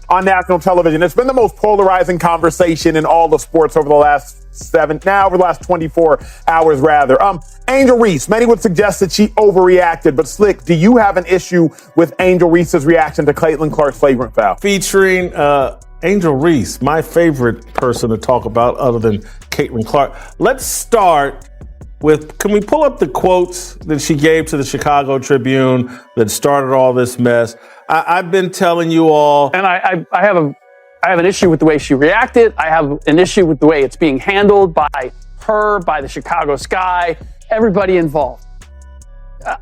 on national television. It's been the most polarizing conversation in all the sports over the last 24 hours rather. Angel Reese, many would suggest that she overreacted, but Slick, do you have an issue with Angel Reese's reaction to Caitlin Clark's flagrant foul? Featuring Angel Reese, my favorite person to talk about other than Caitlin Clark. Let's start with, can we pull up the quotes that she gave to the Chicago Tribune that started all this mess? I've been telling you all. And I have an issue with the way she reacted. I have an issue with the way it's being handled by her, by the Chicago Sky, everybody involved.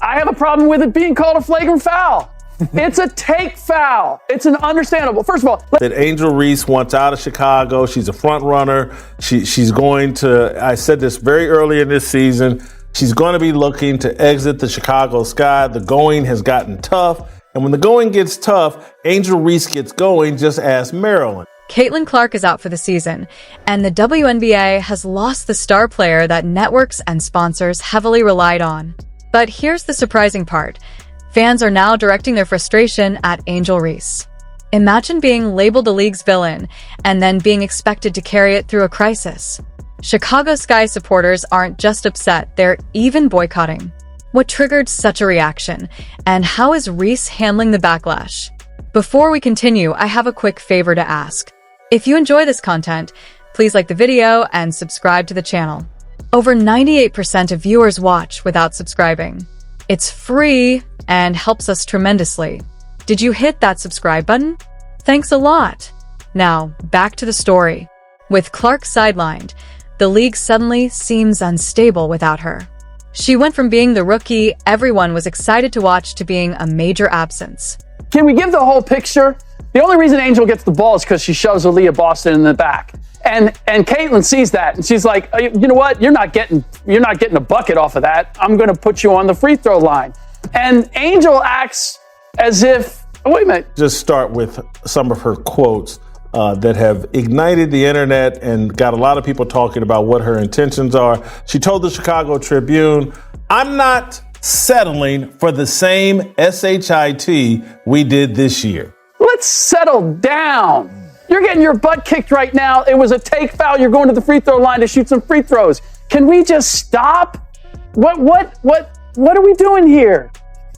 I have a problem with it being called a flagrant foul. It's a take foul. It's an understandable. First of all, that Angel Reese wants out of Chicago. She's a front runner. She's going to, I said this very early in this season, she's going to be looking to exit the Chicago Sky. The going has gotten tough. And when the going gets tough, Angel Reese gets going, just ask Maryland. Caitlin Clark is out for the season, and the WNBA has lost the star player that networks and sponsors heavily relied on. But here's the surprising part. Fans are now directing their frustration at Angel Reese. Imagine being labeled the league's villain and then being expected to carry it through a crisis. Chicago Sky supporters aren't just upset, they're even boycotting. What triggered such a reaction, and how is Reese handling the backlash? Before we continue, I have a quick favor to ask. If you enjoy this content, please like the video and subscribe to the channel. Over 98% of viewers watch without subscribing. It's free and helps us tremendously. Did you hit that subscribe button? Thanks a lot. Now, back to the story. With Clark sidelined, the league suddenly seems unstable without her. She went from being the rookie everyone was excited to watch to being a major absence. can we give the whole picture? The only reason Angel gets the ball is because she shoves Aaliyah Boston in the back. And Caitlin sees that, and she's like, you know what? You're not getting a bucket off of that. I'm going to put you on the free throw line. And Angel acts as if, wait a minute. Just start with some of her quotes that have ignited the internet and got a lot of people talking about what her intentions are. She told the Chicago Tribune, "I'm not settling for the same SHIT we did this year." Let's settle down. You're getting your butt kicked right now. It was a take foul. You're going to the free throw line to shoot some free throws. Can we just stop? What are we doing here?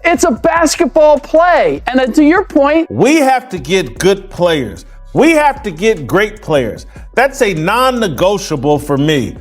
It's a basketball play. And to your point, we have to get good players. We have to get great players. That's a non-negotiable for me.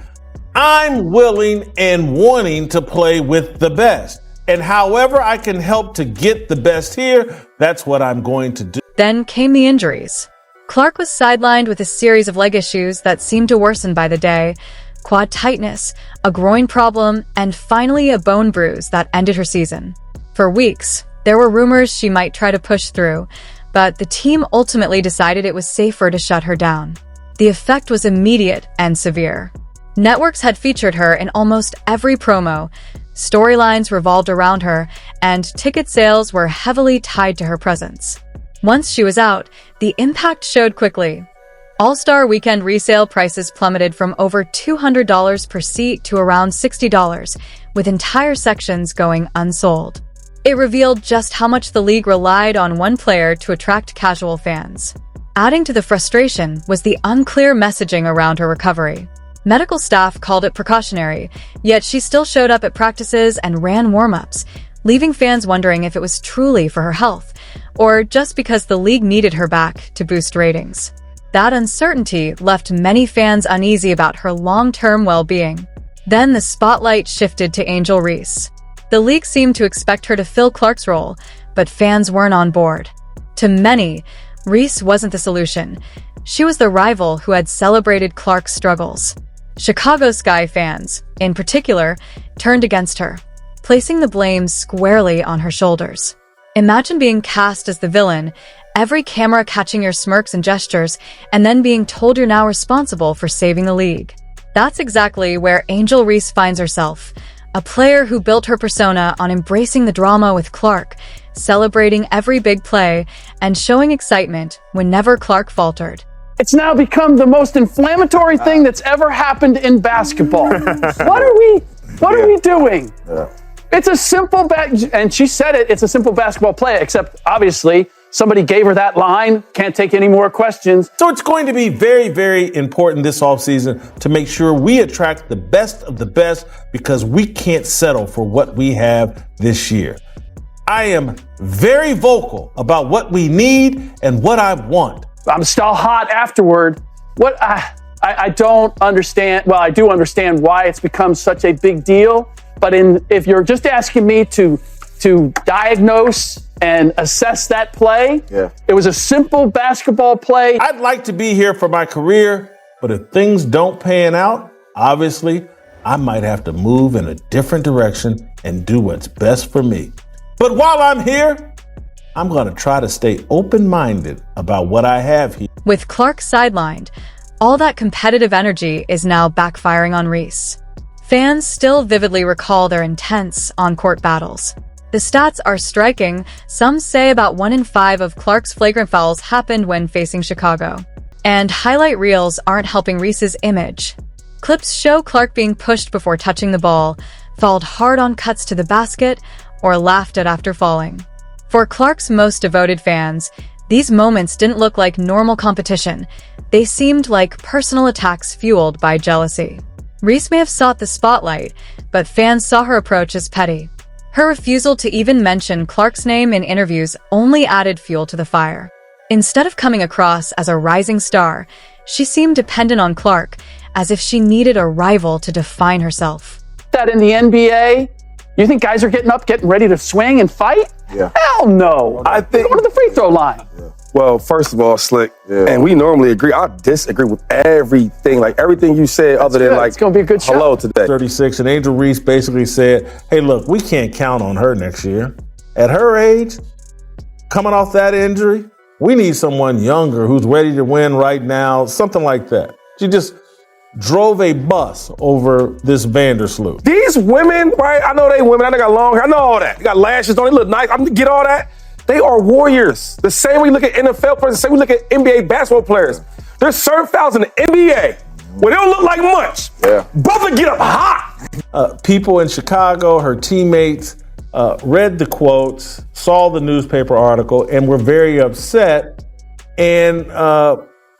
I'm willing and wanting to play with the best. And however I can help to get the best here, that's what I'm going to do. Then came the injuries. Clark was sidelined with a series of leg issues that seemed to worsen by the day, quad tightness, a groin problem, and finally a bone bruise that ended her season. For weeks, there were rumors she might try to push through, but the team ultimately decided it was safer to shut her down. The effect was immediate and severe. Networks had featured her in almost every promo, storylines revolved around her, and ticket sales were heavily tied to her presence. Once she was out, the impact showed quickly. All-Star Weekend resale prices plummeted from over $200 per seat to around $60, with entire sections going unsold. It revealed just how much the league relied on one player to attract casual fans. Adding to the frustration was the unclear messaging around her recovery. Medical staff called it precautionary, yet she still showed up at practices and ran warm-ups, leaving fans wondering if it was truly for her health, or just because the league needed her back to boost ratings. That uncertainty left many fans uneasy about her long-term well-being. Then the spotlight shifted to Angel Reese. The league seemed to expect her to fill Clark's role, but fans weren't on board. To many, Reese wasn't the solution. She was the rival who had celebrated Clark's struggles. Chicago Sky fans, in particular, turned against her, placing the blame squarely on her shoulders. Imagine being cast as the villain, every camera catching your smirks and gestures, and then being told you're now responsible for saving the league. That's exactly where Angel Reese finds herself, a player who built her persona on embracing the drama with Clark, celebrating every big play, and showing excitement whenever Clark faltered. it's now become the most inflammatory thing that's ever happened in basketball. What are we doing? It's a simple and she said it's a simple basketball play, except obviously Somebody gave her that line. Can't take any more questions. So it's going to be very, very important this offseason to make sure we attract the best of the best because we can't settle for what we have this year. I am very vocal about what we need and what I want. I'm still hot afterward. What I don't understand. Well, I do understand why it's become such a big deal. But if you're just asking me to diagnose and assess that play, it was a simple basketball play. I'd like to be here for my career, but if things don't pan out, obviously, I might have to move in a different direction and do what's best for me. But while I'm here, I'm going to try to stay open-minded about what I have here. With Clark sidelined, all that competitive energy is now backfiring on Reese. Fans still vividly recall their intense on-court battles. The stats are striking. Some say about 1 in 5 of Clark's flagrant fouls happened when facing Chicago. And highlight reels aren't helping Reese's image. Clips show Clark being pushed before touching the ball, fouled hard on cuts to the basket, or laughed at after falling. For Clark's most devoted fans, these moments didn't look like normal competition. They seemed like personal attacks fueled by jealousy. Reese may have sought the spotlight, but fans saw her approach as petty. Her refusal to even mention Clark's name in interviews only added fuel to the fire. Instead of coming across as a rising star, she seemed dependent on Clark, as if she needed a rival to define herself. That in the NBA, you think guys are getting ready to swing and fight? Yeah. Hell no. I think go to the free throw line. Well, first of all, Slick, and we normally agree. I disagree with everything, like everything you said, other than like it's gonna be a good show. Hello today. 36, and Angel Reese basically said, hey, look, we can't count on her next year. At her age, coming off that injury, we need someone younger who's ready to win right now, something like that. She just drove a bus over this Vandersloot. These women, right? I know they women. I know they got long hair. I know all that. They got lashes. Don't they look nice? I'm gonna get all that. They are warriors. The same way we look at NFL players, the same way we look at NBA basketball players. There's certain fouls in the NBA where they don't look like much. Yeah. Brother get up hot. People in Chicago, her teammates, read the quotes, saw the newspaper article, and were very upset. And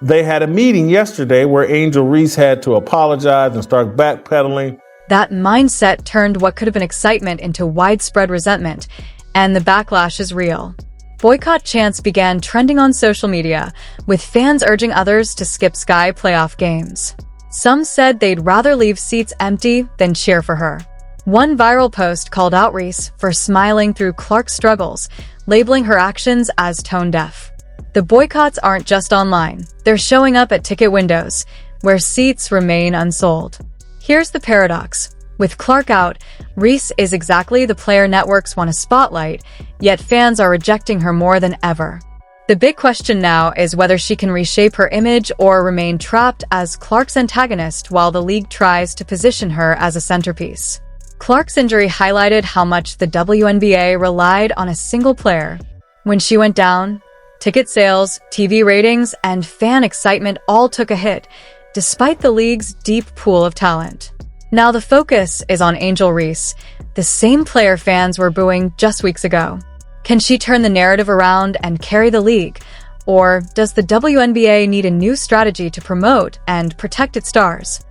they had a meeting yesterday where Angel Reese had to apologize and start backpedaling. That mindset turned what could have been excitement into widespread resentment, and the backlash is real. Boycott chants began trending on social media, with fans urging others to skip Sky playoff games. Some said they'd rather leave seats empty than cheer for her. One viral post called out Reese for smiling through Clark's struggles, labeling her actions as tone-deaf. The boycotts aren't just online. They're showing up at ticket windows, where seats remain unsold. Here's the paradox. With Clark out, Reese is exactly the player networks want to spotlight, yet fans are rejecting her more than ever. The big question now is whether she can reshape her image or remain trapped as Clark's antagonist while the league tries to position her as a centerpiece. Clark's injury highlighted how much the WNBA relied on a single player. When she went down, ticket sales, TV ratings, and fan excitement all took a hit, despite the league's deep pool of talent. Now the focus is on Angel Reese, the same player fans were booing just weeks ago. Can she turn the narrative around and carry the league? Or does the WNBA need a new strategy to promote and protect its stars?